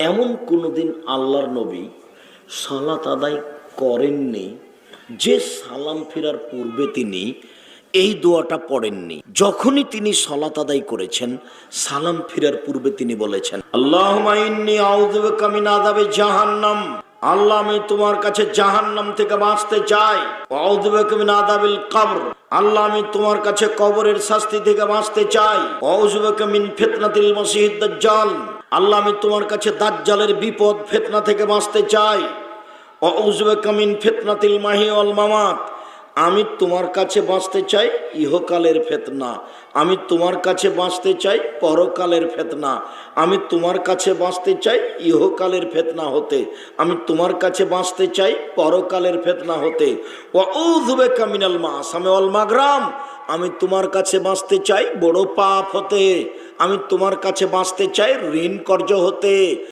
এমন কোনোদিন আল্লাহর নবী সালাত আদায় করেননি যে সালাম ফেরার পূর্বে তিনি এই দোয়াটা পড়েননি। যখনই তিনি সালাত আদায় করেছেন, সালাম ফেরার পূর্বে তিনি বলেছেন, আল্লাহুম্মা ইন্নী আউযু বিকা মিন আযাবি জাহান্নাম, আল্লাহ আমি তোমার কাছে জাহান্নাম থেকে বাঁচতে চাই। ওয়া আউযু বিকা মিন আযাবিল কবর, আল্লাহ আমি তোমার কাছে কবরের শাস্তি থেকে বাঁচতে চাই। ওয়া আউযু বিকা মিন ফিতনাতিল মাসিহিদ দাজ্জাল, আল্লাহ আমি তোমার কাছে দাজ্জালের বিপদ ফিতনা থেকে বাঁচতে চাই। ওয়া আউযু বিকা মিন ফিতনাতিল মাহিয়া ওয়াল মামাত, আমি তোমার কাছে বাঁচতে চাই ইহকালের ফিতনা, আমি তোমার কাছে বাঁচতে চাই পরকালের ফিতনা, আমি তোমার কাছে বাঁচতে চাই ইহকালের ফিতনা হতে, আমি তোমার কাছে বাঁচতে চাই পরকালের ফিতনা হতে। ওয়া আউযু বিকা মিনাল মাআসামি ওয়াল মাগরাম, আমি তোমার কাছে বাঁচতে চাই বড় পাপ হতে, আমি তোমার কাছে বাঁচতে চাই ঋণ কর্জ হতে।